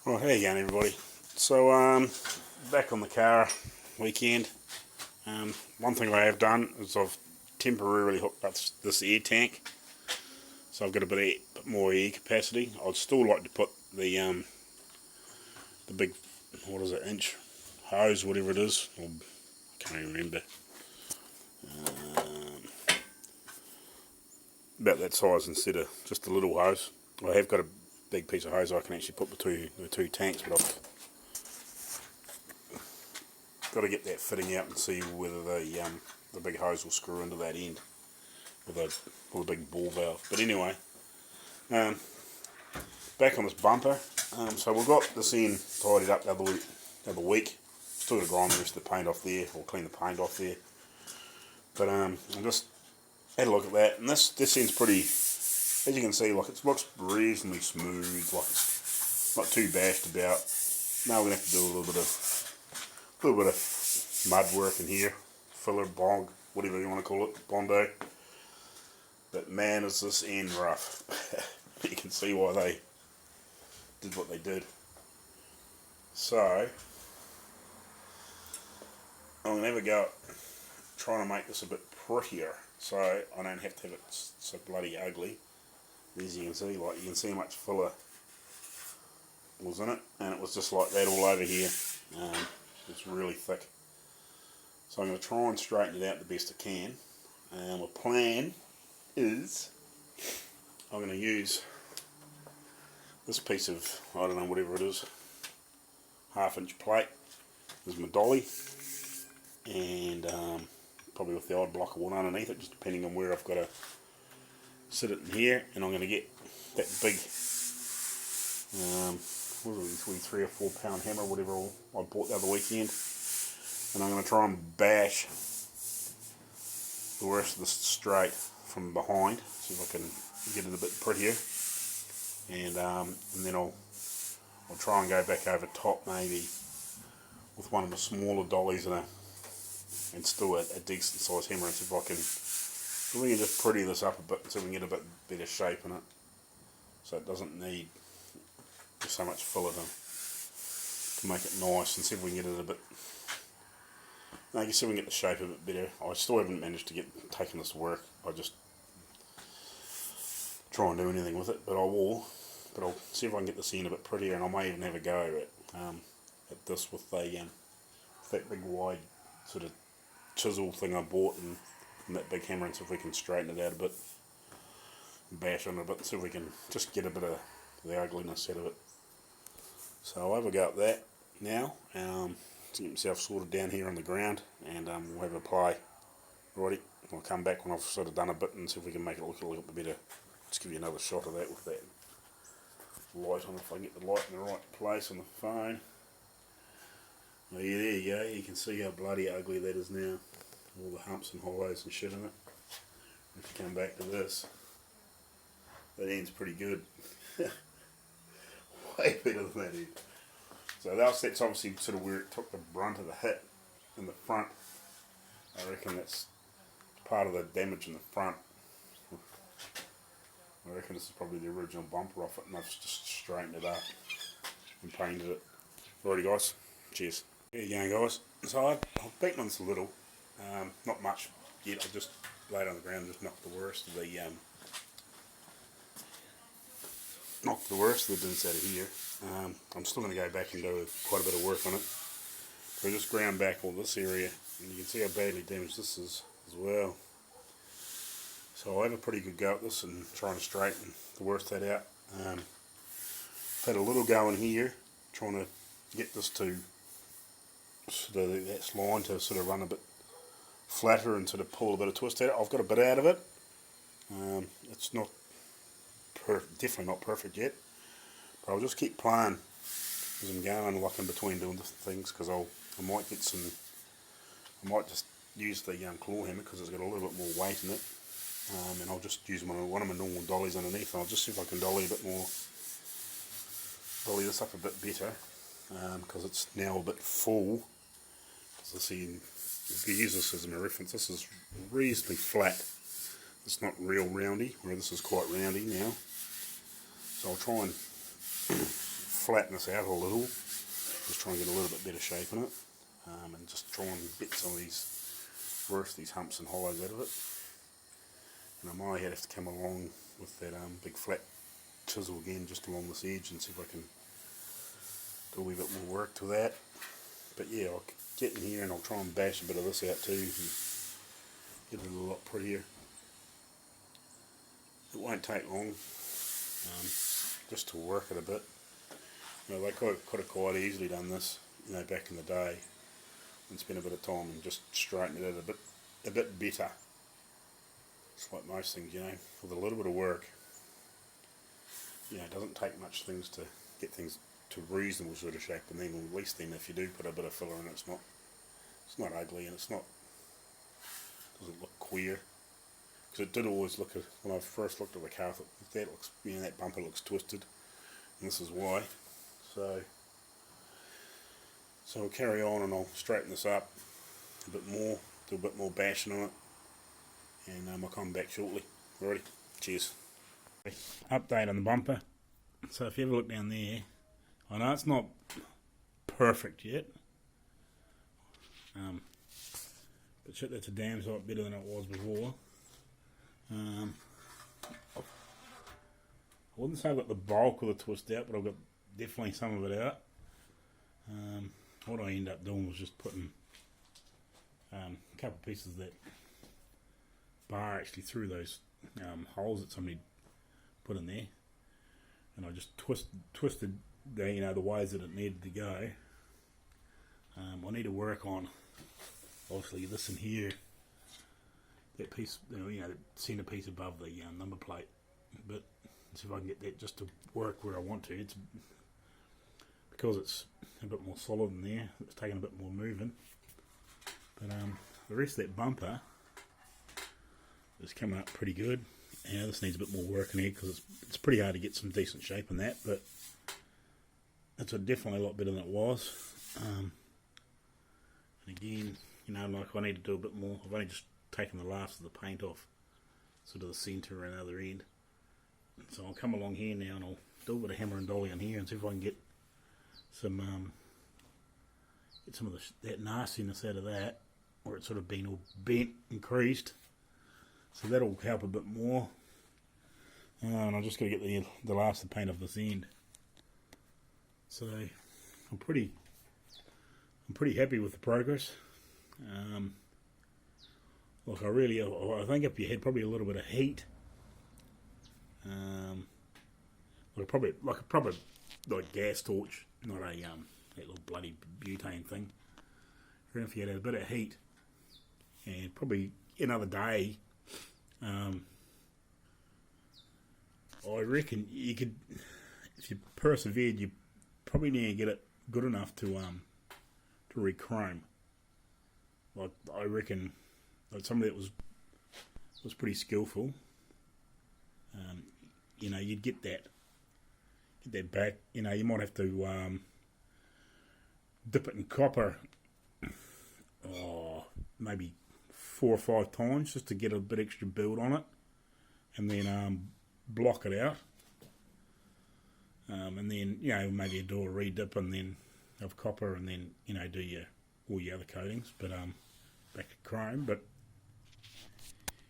Well, how you going, everybody? So, back on the car weekend. One thing I have done is I've temporarily hooked up this air tank, so I've got a bit more air capacity. I'd still like to put the big, what is it, inch hose, whatever it is. I can't even remember. About that size instead of just a little hose. I have got a big piece of hose I can actually put between the two tanks, but I've got to get that fitting out and see whether the big hose will screw into that end with a big ball valve. But anyway, back on this bumper. So we've got this end tidied up the other week. Still got to grind the rest of the paint off there, or clean the paint off there. But I just had a look at that, and this end's pretty, as you can see, like it looks reasonably smooth, like it's not too bashed about. Now we're gonna have to do a little bit of mud work in here, filler, bog, whatever you want to call it, bondo. But man, is this end rough. You can see why they did what they did. So I'm gonna have a go at trying to make this a bit prettier, so I don't have to have it so bloody ugly. As you can see, like you can see how much filler was in it, and it was just like that all over here. It's really thick. So I'm going to try and straighten it out the best I can. My plan is I'm going to use this piece of, I don't know, whatever it is, 1/2 inch plate. This is my dolly, and probably with the odd block of wood underneath it, just depending on where I've got to sit it in here. And I'm going to get that big, what was it, 3 or 4 pound hammer, whatever I bought the other weekend, and I'm going to try and bash the rest of this straight from behind, see if I can get it a bit prettier, and then I'll try and go back over top maybe with one of the smaller dollies and still a decent size hammer, and see if we can just pretty this up a bit so we can get a bit better shape in it, so it doesn't need so much filler to make it nice, and see if we can get it a bit, I guess, see if we can get the shape a bit better. I still haven't managed to get taken this to work. I just try and do anything with it, but I will. But I'll see if I can get this end a bit prettier, and I may even have a go at this with that big wide sort of chisel thing I bought, and that big hammer, and see if we can straighten it out a bit, bash on it a bit, and see if we can just get a bit of the ugliness out of it. So I'll have a go at that now, to get myself sorted down here on the ground, and we'll have a play. Righty, I'll come back when I've sort of done a bit and see if we can make it look a little bit better. Just give you another shot of that with that light on, if I can get the light in the right place on the phone. Oh yeah, there you go, you can see how bloody ugly that is now. All the humps and hollows and shit in it. If you come back to this, that end's pretty good. Way better than that end. So that's obviously sort of where it took the brunt of the hit in the front. I reckon that's part of the damage in the front. I reckon this is probably the original bumper off it, and I've just straightened it up and painted it. Alrighty guys, cheers. There you go guys. So I've beaten on this a little, not much yet. I just laid on the ground and just knocked the worst of the dents out of here. I'm still going to go back and do quite a bit of work on it. So I just ground back all this area, and you can see how badly damaged this is as well. So I'll have a pretty good go at this and trying to straighten the worst of that out. I've had a little go in here, trying to get this to sort of that line to sort of run a bit flatter and sort of pull a bit of twist out of it. I've got a bit out of it. It's not definitely not perfect yet, but I'll just keep playing as I'm going, like in between doing different things, because I might just use the claw hammer because it's got a little bit more weight in it, and I'll just use one of my normal dollies underneath, and I'll just see if I can dolly this up a bit better, because it's now a bit full. So see, if you use this as a reference, this is reasonably flat. It's not real roundy, where this is quite roundy now. So I'll try and flatten this out a little, just try and get a little bit better shape in it, and just try and get some of these humps and hollows out of it. And I might have to come along with that big flat chisel again just along this edge and see if I can do a wee bit more work to that. But yeah, I'll get in here and I'll try and bash a bit of this out too and get it a lot prettier. It won't take long, just to work it a bit. You know, they could have quite easily done this, you know, back in the day, and spent a bit of time and just straighten it out a bit better. It's like most things, you know, with a little bit of work. You know, it doesn't take much things to get things to reasonable sort of shape, and then at least then if you do put a bit of filler in, it's not ugly and doesn't look queer. Because it did always look, when I first looked at the car, I thought, that looks, you know, that bumper looks twisted, and this is why. So I'll carry on and I'll straighten this up a bit more, do a bit more bashing on it, and I'll come back shortly. Alrighty, cheers. Update on the bumper. So if you ever look down there, I know it's not perfect yet, but shit, that's a damn sight better than it was before. I wouldn't say I've got the bulk of the twist out, but I've got definitely some of it out. What I ended up doing was just putting a couple of pieces of that bar actually through those holes that somebody put in there, and I just twisted the, you know, the ways that it needed to go. I need to work on obviously this in here, that piece, you know, that centre piece above the number plate, but see if I can get that just to work where I want to. It's because it's a bit more solid in there, it's taking a bit more moving. But the rest of that bumper is coming up pretty good. Yeah, this needs a bit more work in here because it's pretty hard to get some decent shape in that, but it's definitely a lot better than it was. And again, you know, like I need to do a bit more. I've only just taken the last of the paint off, sort of the centre and the other end. So I'll come along here now and I'll do a bit of hammer and dolly on here and see if I can get some of that nastiness out of that, or it's sort of been all bent and creased. So that'll help a bit more. And I'm just going to get the last of the paint off this end. So I'm pretty happy with the progress. Look, I think if you had probably a little bit of heat, like a proper gas torch, not a that little bloody butane thing. I reckon if you had a bit of heat and probably another day, I reckon you could, if you persevered, you probably need to get it good enough to re-chrome. Like I reckon, like somebody that was pretty skillful, you know, you'd get that back. You know, you might have to dip it in copper, maybe 4 or 5 times just to get a bit extra build on it, and then block it out, and then, you know, maybe do a re-dip and then of copper, and then, you know, do all your other coatings, but back to chrome. But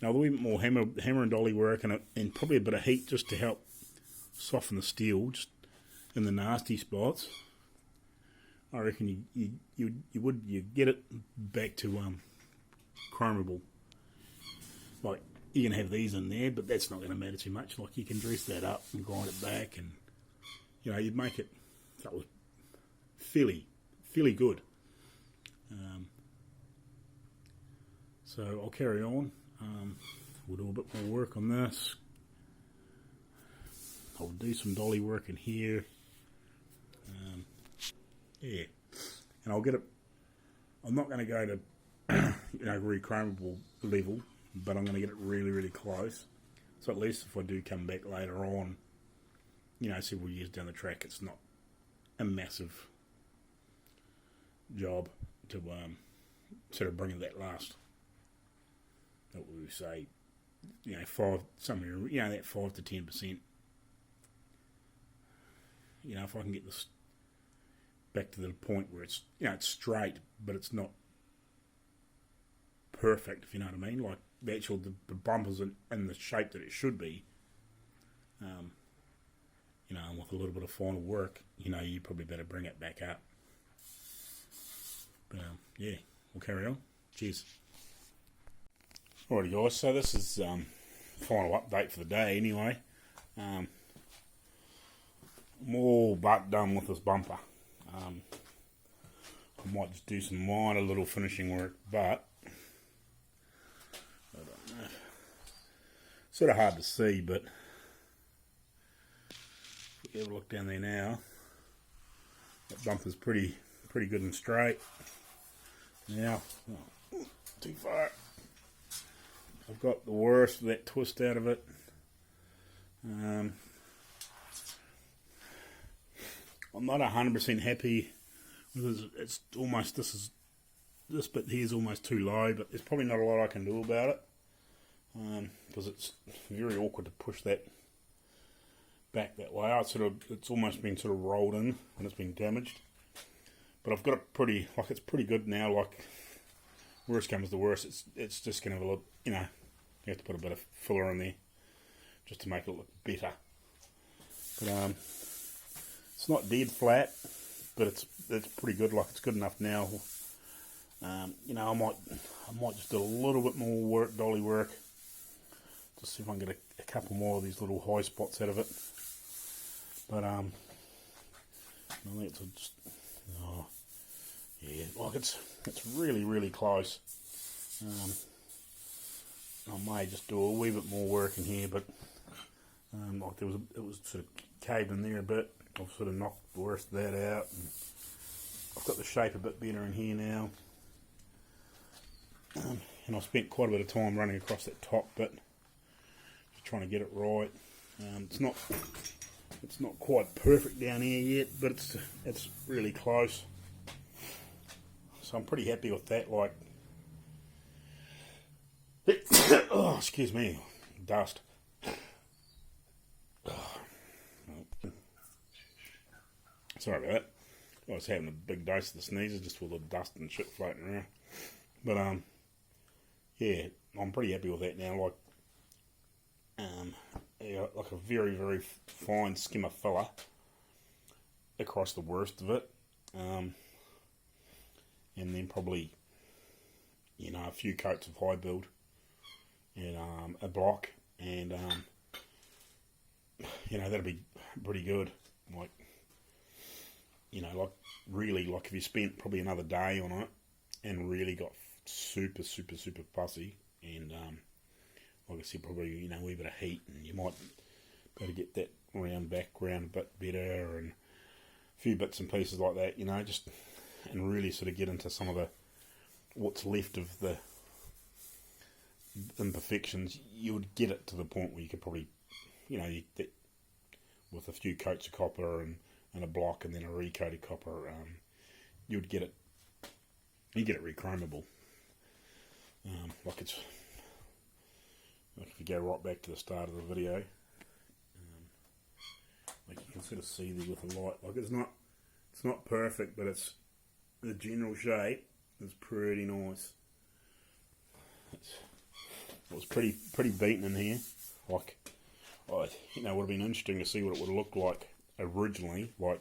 you know, a little bit more hammer and dolly work and probably a bit of heat just to help soften the steel just in the nasty spots. I reckon you get it back to chromeable. Like, you can have these in there, but that's not going to matter too much. Like, you can dress that up and grind it back, and you know, you'd make it that was fairly good. So I'll carry on. We'll do a bit more work on this. I'll do some dolly work in here. Yeah, and I'll get it. I'm not going to go to you know, re-chromable level, but I'm going to get it really, really close. So at least if I do come back later on, you know, several years down the track, it's not a massive job to sort of bring in that last, what would we say, you know, 5, somewhere, you know, that 5 to 10%. you know, if I can get this back to the point where it's, you know, it's straight, but it's not perfect, if you know what I mean. Like the actual the bumper's in the shape that it should be. You know, and with a little bit of final work, you know, you probably better bring it back up. But yeah, we'll carry on. Cheers. Alrighty guys, so this is final update for the day anyway. I'm all but done with this bumper. I might just do some minor little finishing work, but I don't know. Sort of hard to see, but if we have a look down there now, that bumper's pretty good and straight. Now, oh, too far. I've got the worst of that twist out of it. I'm not 100% happy because it's almost, this bit here is almost too low, but there's probably not a lot I can do about it because it's very awkward to push that back that way. It's almost been sort of rolled in and it's been damaged. But I've got it pretty, like it's pretty good now. Like worst comes to worst, it's just gonna have a look. You know, you have to put a bit of filler in there just to make it look better. But it's not dead flat, but it's pretty good. Like it's good enough now. You know, I might just do a little bit more work, dolly work, just see if I can get a couple more of these little high spots out of it. But I think it's just, oh yeah, like it's really close. I may just do a wee bit more work in here, but like it was sort of caved in there a bit. I've sort of knocked the worst of that out, and I've got the shape a bit better in here now. And I've spent quite a bit of time running across that top bit, just trying to get it right. It's not quite perfect down here yet, but it's really close. So I'm pretty happy with that. Like, oh, excuse me, dust. Sorry about that. I was having a big dose of the sneezes, just full of dust and shit floating around. But yeah, I'm pretty happy with that now. Like, yeah, like a very fine skimmer filler across the worst of it, and then probably, you know, a few coats of high build and a block, and you know, that'll be pretty good. Like, you know, like really, like if you spent probably another day on it and really got super fussy, and like I said, probably, you know, a wee bit of heat, and you might be able to get that background a bit better, and a few bits and pieces like that, you know, just, and really sort of get into some of the, what's left of the imperfections. You would get it to the point where you could probably, you know, with a few coats of copper and a block and then a recoated copper, you would get it, you get it rechromable. Like it's, like if you go right back to the start of the video, like you can sort of see there with the light, like it's not perfect, but it's, the general shape is pretty nice. It was pretty beaten in here. Like, you know, it would have been interesting to see what it would have looked like originally, like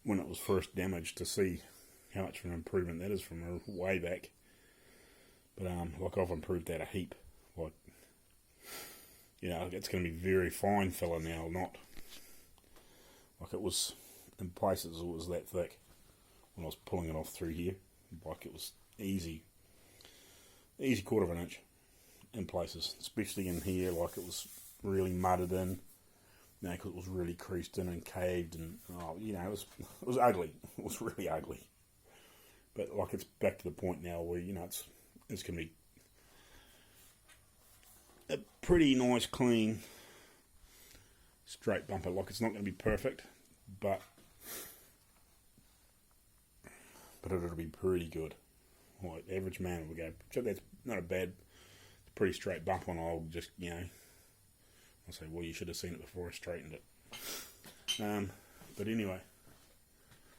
when it was first damaged, to see how much of an improvement that is from way back. But like I've improved that a heap. Like, you know, it's going to be very fine filler now, not like it was in places. It was that thick when I was pulling it off through here. Like it was easy quarter of an inch in places, especially in here. Like it was really mudded in, you know, because it was really creased in and caved, and you know, it was ugly. It was really ugly. But like it's back to the point now where, you know, it's going to be a pretty nice, clean, straight bumper. Like it's not going to be perfect, but it'll be pretty good. Like average man will go, that's not a bad, pretty straight bumper, and I'll just, you know, I'll say, well, you should have seen it before I straightened it. But anyway,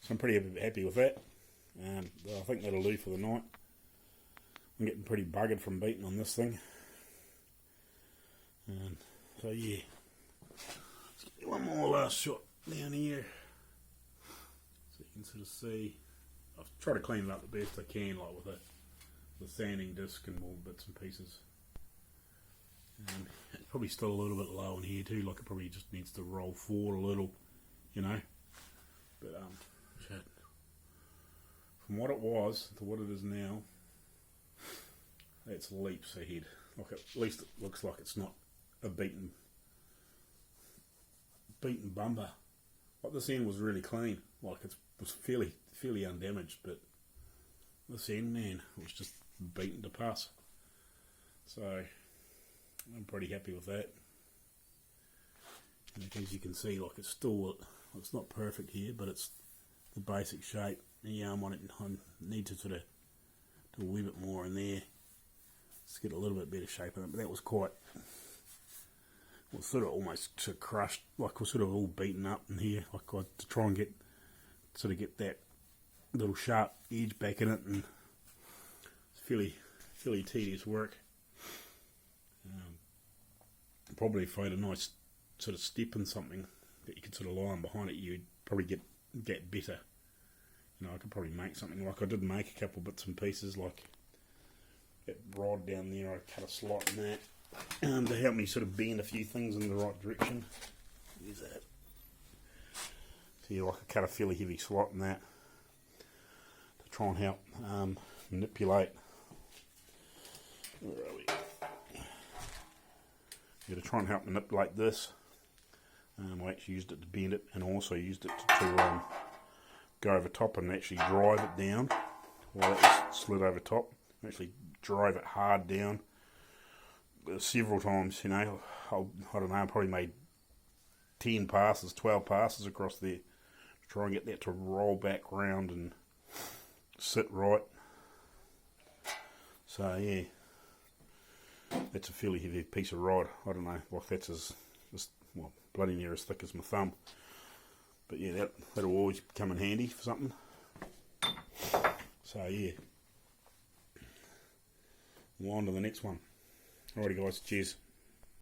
so I'm pretty happy with that, and I think that'll do for the night. I'm getting pretty buggered from beating on this thing, and so yeah, let's get one more last shot down here so you can sort of see. I've tried to clean it up the best I can, like with the sanding disc and more bits and pieces. It's probably still a little bit low in here too, like it probably just needs to roll forward a little, you know. But shit. From what it was to what it is now, that's leaps ahead. Like at least it looks like it's not a beaten bumper. Like this end was really clean, like it was fairly undamaged, but this end, man, it was just beaten to pass. So I'm pretty happy with that. And as you can see, like it's not perfect here, but it's the basic shape. And yeah, I need to sort of do a wee bit more in there. Let's get a little bit better shape on it, but that was sort of almost sort of crushed, like we're sort of all beaten up in here, like to try and get that little sharp edge back in it, and it's fairly tedious work. Probably if I had a nice sort of step in something that you could sort of lie on behind it, you'd probably get better. You know, I could probably make something, like I did make a couple bits and pieces, like that rod down there, I cut a slot in that to help me sort of bend a few things in the right direction. There's that. So yeah, like I cut a fairly heavy slot in that to try and help manipulate. Where are we? Yeah, to try and help manipulate this. I actually used it to bend it, and also used it to go over top and actually drive it down while it was slid over top. Actually drive it hard down several times, you know. I don't know, I probably made 10 passes, 12 passes across there to try and get that to roll back round and sit right. So yeah, that's a fairly heavy piece of rod. I don't know, like that's bloody near as thick as my thumb. But yeah, that'll always come in handy for something. So yeah, we'll on to the next one. Alrighty guys, cheers.